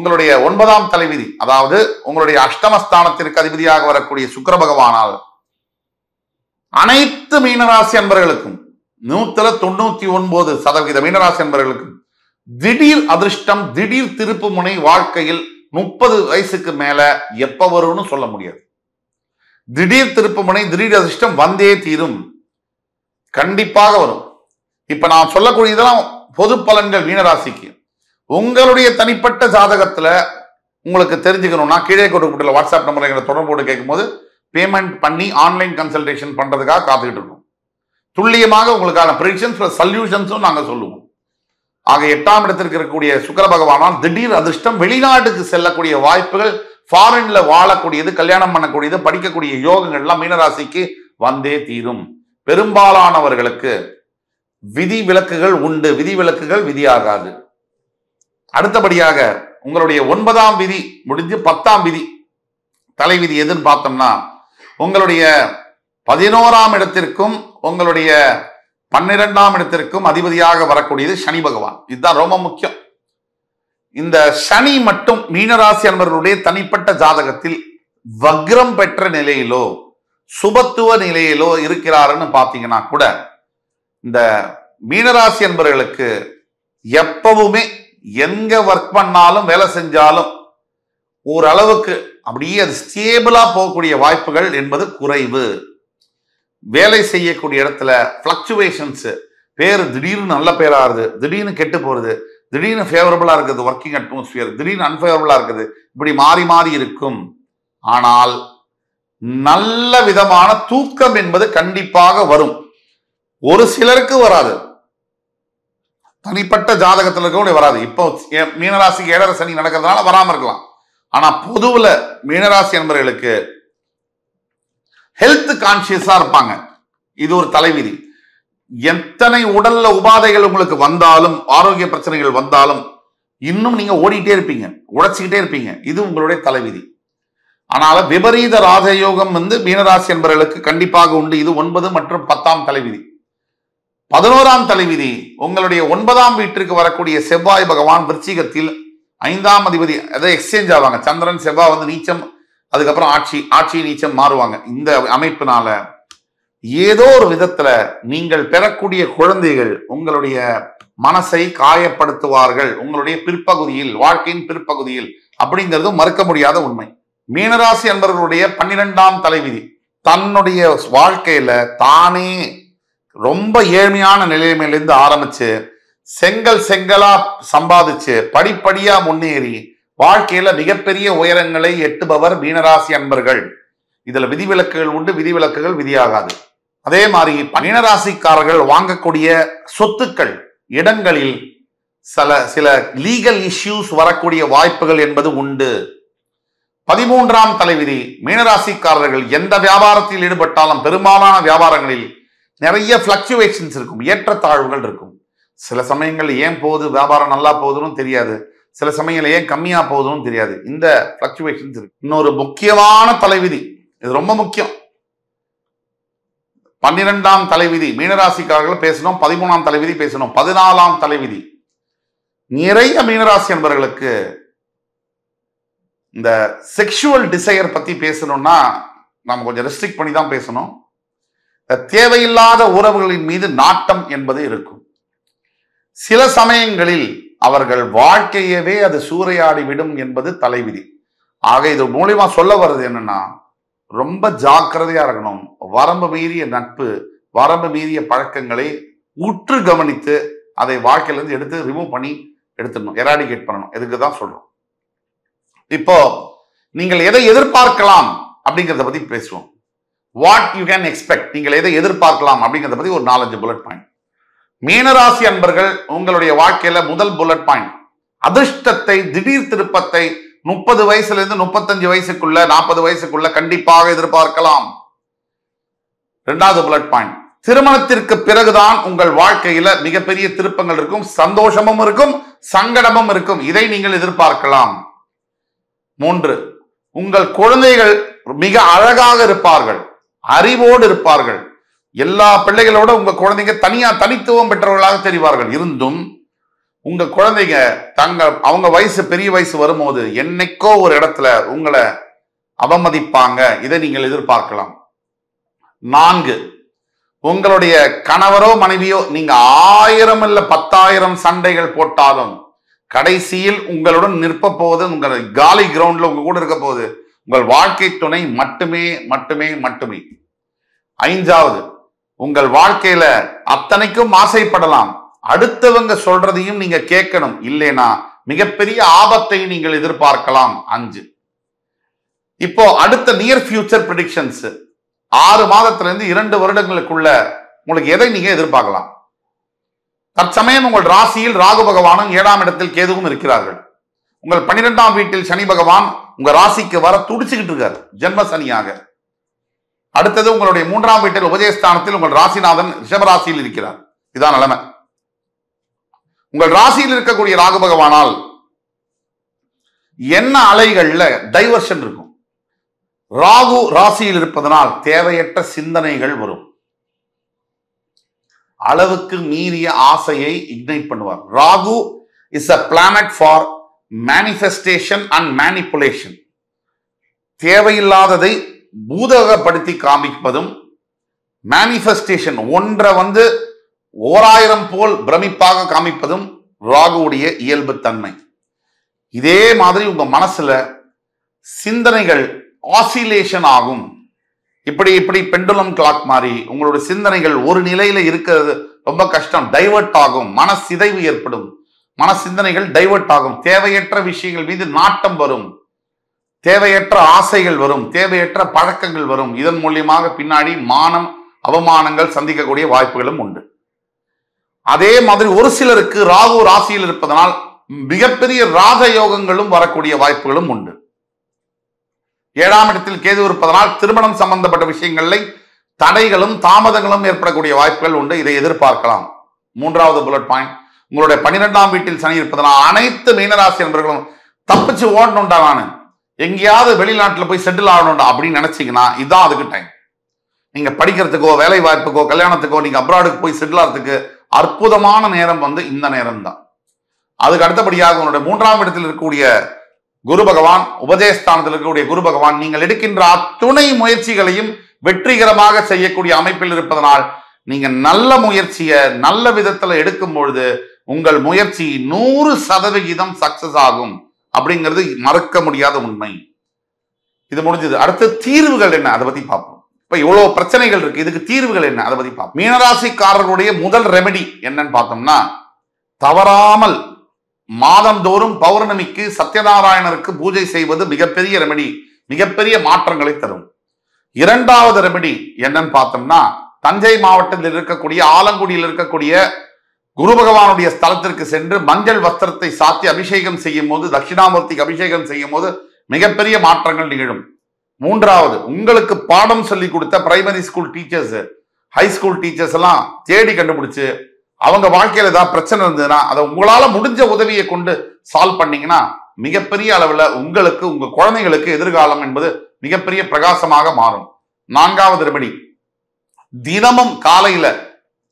உங்களுடைய 9ஆம் தலைவிதி, அதாவது உங்களுடைய அஷ்டமஸ்தானத்திற்கு அதிபதியாக வரக்கூடிய சுக்கிர பகவானால் அனைத்து மீனராசி அன்பர்களுக்கும் 99% மீனராசி அன்பர்களுக்கும் திடீர் அதிர்ஷ்டம், திடீர் திருப்பு முனை வாழ்க்கையில் 30 வயசுக்கு மேல எப்ப வரும்னு சொல்ல முடியாது. திடீர் திருப்பு முனை, திடீர் அதிர்ஷ்டம் வந்தே தீரும், கண்டிப்பாக வரும். இப்ப நான் சொல்லக்கூடியதெல்லாம் பொது பலன்கள் மீனராசிக்கு. உங்களுடைய தனிப்பட்ட ஜாதகத்துல உங்களுக்கு தெரிஞ்சுக்கணும்னா கீழே கொடுக்கப்பட்டுள்ள வாட்ஸ்அப் நம்பரை தொடர்பு கொண்டு கேட்கும்போது பேமெண்ட் பண்ணி ஆன்லைன் கன்சல்டேஷன் பண்றதுக்காக காத்துக்கிட்டு இருக்கோம். துல்லியமாக உங்களுக்கான ப்ரெடிக்ஷன்ஸ் சொல்யூஷன்ஸும் நாங்கள் சொல்லுவோம். ஆக 8ஆம் இடத்திற்கு இருக்கக்கூடிய சுக்கிர பகவானால் திடீர் அதிர்ஷ்டம், வெளிநாட்டுக்கு செல்லக்கூடிய வாய்ப்புகள், ஃபாரின்ல வாழக்கூடியது, கல்யாணம் பண்ணக்கூடியது, படிக்கக்கூடிய யோகங்கள்லாம் மீனராசிக்கு வந்தே தீரும். பெரும்பாலானவர்களுக்கு விதி விலக்குகள் உண்டு, விதி விலக்குகள் விதியாகாது. அடுத்தபடியாக உங்களுடைய 9ஆம் விதி முடிஞ்சு 10ஆம் விதி தலைவிதி எதுன்னு பார்த்தோம்னா, உங்களுடைய 11ஆம் இடத்திற்கும் உங்களுடைய 12ஆம் இடத்திற்கும் அதிபதியாக வரக்கூடியது சனி பகவான். இதுதான் ரொம்ப முக்கியம். இந்த சனி மட்டும் மீனராசி அன்பர்களுடைய தனிப்பட்ட ஜாதகத்தில் வக்ரம் பெற்ற நிலையிலோ சுபத்துவ நிலையிலோ இருக்கிறாருன்னு பார்த்தீங்கன்னா கூட இந்த மீனராசி அன்பர்களுக்கு எப்பவுமே எங்க ஒர்க் பண்ணாலும் வேலை செஞ்சாலும் ஓரளவுக்கு அப்படியே அது ஸ்டேபிளா போகக்கூடிய வாய்ப்புகள் என்பது குறைவு. வேலை செய்யக்கூடிய இடத்துல பிளக்சுவேஷன்ஸ், பேர் திடீர்னு நல்ல பேராகுது, திடீர்னு கெட்டு போறது, திடீர்னு ஃபேவரபிளா இருக்குது ஒர்க்கிங் அட்மாஸ்பியர், திடீர்னு அன்ஃபேவரபிளா இருக்குது, இப்படி மாறி மாறி இருக்கும். ஆனால் நல்ல விதமான தூக்கம் என்பது கண்டிப்பாக வரும். ஒரு சிலருக்கு வராது, தனிப்பட்ட ஜாதகத்தில் இருக்கக்கூடிய வராது. இப்போ மீனராசிக்கு 7.5 சனி நடக்கிறதுனால வராம இருக்கலாம். ஆனா பொதுவுல மீனராசி என்பவர்களுக்கு ஹெல்த் கான்சியஸா இருப்பாங்க. இது ஒரு தலைவிதி. எத்தனை உடல்ல உபாதைகள் உங்களுக்கு வந்தாலும், ஆரோக்கிய பிரச்சனைகள் வந்தாலும் இன்னும் நீங்க ஓடிட்டே இருப்பீங்க, உழைச்சிக்கிட்டே இருப்பீங்க. இது உங்களுடைய தலைவிதி. ஆனால விபரீத ராஜயோகம் மீனராசி என்பவர்களுக்கு கண்டிப்பாக உண்டு. இது 9 மற்றும் 10ஆம் தலைவிதி. 11ஆம் தலைவிதி உங்களுடைய 9ஆம் வீட்டிற்கு வரக்கூடிய செவ்வாய் பகவான் விருச்சிகத்தில் 5ஆம் அதிபதி, அதை எக்ஸ்சேஞ்ச் ஆவாங்க. சந்திரன் செவ்வாய் நீச்சம், அதுக்கப்புறம் ஆட்சி நீச்சம் மாறுவாங்க. இந்த அமைப்பினால ஏதோ ஒரு விதத்துல நீங்கள் பெறக்கூடிய குழந்தைகள் உங்களுடைய மனசை காயப்படுத்துவார்கள் உங்களுடைய பிற்பகுதியில், வாழ்க்கையின் பிற்பகுதியில். அப்படிங்கிறது மறுக்க முடியாத உண்மை. மீனராசி என்பவர்களுடைய 12ஆம் தலைவிதி தன்னுடைய வாழ்க்கையில தானே ரொம்ப ஏழ்மையான நிலைமையிலிருந்து ஆரம்பிச்சு செங்கலா சம்பாதிச்சு படிப்படியா முன்னேறி வாழ்க்கையில மிகப்பெரிய உயரங்களை எட்டுபவர் மீனராசி அன்பர்கள். இதுல விதிவிலக்குகள் உண்டு, விதிவிலக்குகள் விதியாகாது. அதே மாதிரி மீனராசிக்காரர்கள் வாங்கக்கூடிய சொத்துக்கள், இடங்களில் சில லீகல் இஷ்யூஸ் வரக்கூடிய வாய்ப்புகள் என்பது உண்டு. 13ஆம் தலைவிதி மீனராசிக்காரர்கள் எந்த வியாபாரத்தில் ஈடுபட்டாலும் பெரும்பாலான வியாபாரங்களில் நிறைய பிளக்சுவேஷன்ஸ் இருக்கும், ஏற்றத்தாழ்வுகள் இருக்கும். சில சமயங்கள் ஏன் போகுது, வியாபாரம் நல்லா போகுதுன்னு தெரியாது, சில சமயங்கள் ஏன் கம்மியா போகுதுன்னு தெரியாது. இந்த பிளக்சுவேஷன்ஸ் இருக்கு. இன்னொரு முக்கியமான தலைவிதி, இது ரொம்ப முக்கியம். 12ஆம் தலைவிதி மீனராசிக்காரர்கள் பேசணும், 13ஆம் தலைவிதி பேசணும். 14ஆம் தலைவிதி நிறைய மீனராசி என்பவர்களுக்கு இந்த செக்ஷுவல் டிசையர் பத்தி பேசணும்னா நம்ம கொஞ்சம் ரெஸ்ட்ரிக்ட் பண்ணி தான் பேசணும். தேவையில்லாத உறவுகளின் மீது நாட்டம் என்பது இருக்கும். சில சமயங்களில் அவர்கள் வாழ்க்கையவே அது சூறையாடி விடும் என்பது தலைவிதி. ஆக இது மூலியமா சொல்ல வர்றது என்னன்னா, ரொம்ப ஜாக்கிரதையா இருக்கணும். வரம்பு மீறிய நட்பு, வரம்பு மீறிய பழக்கங்களை உற்று கவனித்து அதை வாழ்க்கையிலிருந்து எடுத்து ரிமூவ் பண்ணி எடுத்துடணும், எராடிகேட் பண்ணணும். இதுக்கு தான் சொல்றோம். இப்போ நீங்கள் எதை எதிர்பார்க்கலாம் அப்படிங்கிறத பத்தி பேசுவோம். வாட் யூ கேன் எக்ஸ்பெக்ட், நீங்கள் எதை எதிர்பார்க்கலாம் அப்படிங்கிறத பத்தி ஒரு 4-5 புல்லட் பாயிண்ட். மீனராசி அன்பர்கள் உங்களுடைய வாழ்க்கையில முதல் புல்லட் பாயிண்ட், அதிர்ஷ்டத்தை, திடீர் திருப்பத்தை 30 வயசுல இருந்து 35 வயசுக்குள்ள 40 வயசுக்குள்ள கண்டிப்பாக எதிர்பார்க்கலாம். 2வது புல்லட் பாயிண்ட், திருமணத்திற்கு பிறகுதான் உங்கள் வாழ்க்கையில மிகப்பெரிய திருப்பங்கள் இருக்கும், சந்தோஷமும் இருக்கும், சங்கடமும் இருக்கும். இதை நீங்கள் எதிர்பார்க்கலாம். 3, உங்கள் குழந்தைகள் மிக அழகாக இருப்பார்கள், அறிவோடு இருப்பார்கள். எல்லா பிள்ளைகளோட உங்க குழந்தைங்க தனித்துவம் பெற்றவர்களாக தெரிவார்கள். இருந்தும் உங்க குழந்தைங்க அவங்க வயசு பெரிய வயசு வரும்போது என்னைக்கோ ஒரு இடத்துல உங்களை அவமதிப்பாங்க. இதை நீங்கள் எதிர்பார்க்கலாம். 4, உங்களுடைய கணவரோ மனைவியோ நீங்க 1000 இல்ல 10,000 சண்டைகள் போட்டாலும் கடைசியில் உங்களுடன் நிற்ப போது உங்கள் காலி கிரவுண்ட்ல உங்க கூட இருக்க போது உங்கள் வாழ்க்கை துணை மட்டுமே மட்டுமே மட்டுமே. 5வது, உங்கள் வாழ்க்கையில அத்தனைக்கும் ஆசைப்படலாம், அடுத்தவங்க சொல்றதையும் நீங்க கேட்கணும். இல்லைனா மிகப்பெரிய ஆபத்தை நீங்கள் எதிர்பார்க்கலாம். 5. இப்போ அடுத்த நியர் ஃபியூச்சர் ப்ரெடிக்ஷன்ஸ் 6 மாதத்திலிருந்து 2 வருடங்களுக்குள்ள உங்களுக்கு எதை நீங்க எதிர்பார்க்கலாம்? தற்சமயம் உங்கள் ராசியில் ராகு பகவானும் 7ஆம் இடத்தில் கேதுவும் இருக்கிறார்கள். உங்கள் 12ஆம் வீட்டில் சனி பகவான் உங்க ராசிக்கு வர துடிச்சுக்கிட்டு இருக்காரு, ஜென்ம சனியாக. அடுத்தது உங்களுடைய 3ஆம் வீட்டில் உபஜயஸ்தானத்தில் உங்கள் ராசிநாதன் ரிஷபராசியில் இருக்கிறார். இதான் நிலைமை. உங்கள் ராசியில் இருக்கக்கூடிய ராகு பகவானால் என்ன அலைகள்ல டைவர்ஷன் இருக்கும். ராகு ராசியில் இருப்பதனால் தேவையற்ற சிந்தனைகள் வரும். அளவுக்கு மீறிய ஆசையை இக்னைட் பண்ணுவார். Rahu is a planet for manifestation and manipulation. தேவையில்லாததை பூதகப்படுத்தி காமிப்பதும், மேனிஃபெஸ்டேஷன் ஒன்றை 1000 போல் பிரமிப்பாக காமிப்பதும் ராகுவுடைய இயல்பு தன்மை. இதே மாதிரி உங்க மனசுல சிந்தனைகள் ஆசிலேஷன் ஆகும். இப்படி இப்படி பெண்டுலம் கிளாக் மாதிரி உங்களுடைய சிந்தனைகள் ஒரு நிலையில இருக்கிறது ரொம்ப கஷ்டம். டைவர்ட் ஆகும், மனசிதைவு ஏற்படும், மன சிந்தனைகள் டைவர்ட் ஆகும். தேவையற்ற விஷயங்கள் மீது நாட்டம் வரும், தேவையற்ற ஆசைகள் வரும், தேவையற்ற பழக்கங்கள் வரும். இதன் மூலியமாக பின்னாடி மானம் அவமானங்கள் சந்திக்கக்கூடிய வாய்ப்புகளும் உண்டு. அதே மாதிரி ஒரு சிலருக்கு ராகு ராசியில் இருப்பதனால் மிகப்பெரிய ராஜயோகங்களும் வரக்கூடிய வாய்ப்புகளும் உண்டு. 7ஆம் இடத்தில் கேது இருப்பதனால் திருமணம் சம்பந்தப்பட்ட விஷயங்களில் தடைகளும் தாமதங்களும் ஏற்படக்கூடிய வாய்ப்புகள் உண்டு. இதை எதிர்பார்க்கலாம். 3வது புல்லட் பாயிண்ட், உங்களுடைய 12ஆம் வீட்டில் சனி இருப்பதனால் அனைத்து மீனராசி நண்பர்களும் தப்பிச்சு ஓடணும்டா, நான் எங்கேயாவது வெளிநாட்டில் போய் செட்டில் ஆகணும்டா அப்படின்னு நினைச்சீங்கன்னா இதுதான் அதுக்கு டைம். நீங்க படிக்கிறதுக்கோ வேலை வாய்ப்புக்கோ கல்யாணத்துக்கோ நீங்க அப்ராடுக்கு போய் செட்டில் ஆகிறதுக்கு அற்புதமான நேரம் இந்த நேரம் தான். அதுக்கு அடுத்தபடியாக உங்களுடைய 3ஆம் இடத்தில் இருக்கக்கூடிய குரு பகவான், உபஜயஸ்தானத்தில் இருக்கக்கூடிய குரு பகவான் நீங்கள் எடுக்கின்ற அத்துணை முயற்சிகளையும் வெற்றிகரமாக செய்யக்கூடிய அமைப்பில் இருப்பதனால் நீங்க நல்ல முயற்சியை நல்ல விதத்துல எடுக்கும் பொழுது உங்கள் முயற்சி 100% சக்சஸ் ஆகும். அப்படிங்கிறது மறுக்க முடியாத உண்மை. இது முடிஞ்சது. அடுத்து தீர்வுகள் என்ன, அதை பத்தி பார்ப்போம். இப்ப இவ்வளவு பிரச்சனைகள் இருக்கு, இதுக்கு தீர்வுகள் என்ன, அதை பத்தி பார்ப்போம். மீனராசிக்காரர்களுடைய முதல் ரெமெடி என்னன்னு பார்த்தோம்னா, தவறாமல் மாதந்தோறும் பௌர்ணமிக்கு சத்யநாராயணருக்கு பூஜை செய்வது மிகப்பெரிய ரெமெடி, மிகப்பெரிய மாற்றங்களை தரும். 2வது ரெமெடி என்னன்னு பார்த்தோம்னா, தஞ்சை மாவட்டத்தில் இருக்கக்கூடிய ஆலங்குடியில் இருக்கக்கூடிய குரு பகவானுடைய ஸ்தலத்திற்கு சென்று மஞ்சள் வஸ்திரத்தை சாத்தி அபிஷேகம் செய்யும் போது, தட்சிணாமூர்த்திக்கு அபிஷேகம் செய்யும் போது மிகப்பெரிய மாற்றங்கள் நிகழும். 3வது, உங்களுக்கு பாடம் சொல்லி கொடுத்த primary school teachers, high school teachers எல்லாம் தேடி கண்டுபிடிச்சு அவங்க வாழ்க்கையில ஏதாவது பிரச்சனை இருந்ததுன்னா அதை உங்களால முடிஞ்ச உதவியை கொண்டு சால்வ் பண்ணீங்கன்னா மிகப்பெரிய அளவுல உங்களுக்கு உங்க குழந்தைகளுக்கு எதிர்காலம் என்பது மிகப்பெரிய பிரகாசமாக மாறும். 4வது ரெமெடி, தினமும் காலையில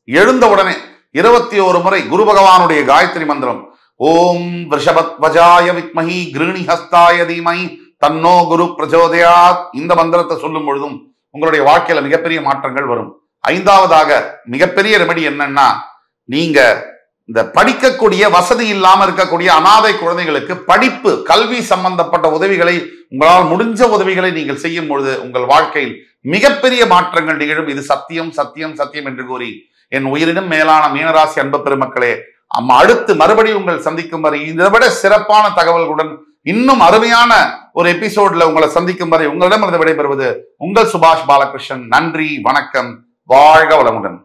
எழுந்த உடனே 21 முறை குரு பகவானுடைய காயத்ரி மந்திரம் ஓம் ரிஷபத்வஜாய வித்மஹி கிருணி ஹஸ்தாய தீமஹி தன்னோ குரு பிரச்சோதயாத், இந்த மந்திரத்தை சொல்லும் பொழுதும் உங்களுடைய வாழ்க்கையில மிகப்பெரிய மாற்றங்கள் வரும். 5வதாக மிகப்பெரிய ரெமெடி என்னன்னா, நீங்க இந்த படிக்கக்கூடிய வசதி இல்லாம இருக்கக்கூடிய அனாதை குழந்தைகளுக்கு படிப்பு கல்வி சம்பந்தப்பட்ட உதவிகளை உங்களால் முடிஞ்ச உதவிகளை நீங்கள் செய்யும் பொழுது உங்கள் வாழ்க்கையில் மிகப்பெரிய மாற்றங்கள் நிகழும். இது சத்தியம் சத்தியம் சத்தியம் என்று கூறி என் உயிரினும் மேலான மீனராசி அன்பு பெருமக்களே, அடுத்து மறுபடியும் உங்கள் சந்திக்கும் வரை இதை விட சிறப்பான தகவல்களுடன் இன்னும் அருமையான ஒரு எபிசோட்ல உங்களை சந்திக்கும் வரை உங்களிடமிருந்து விடைபெறுவது உங்கள் சுபாஷ் பாலகிருஷ்ணன். நன்றி, வணக்கம், வாழ்க வளமுடன்.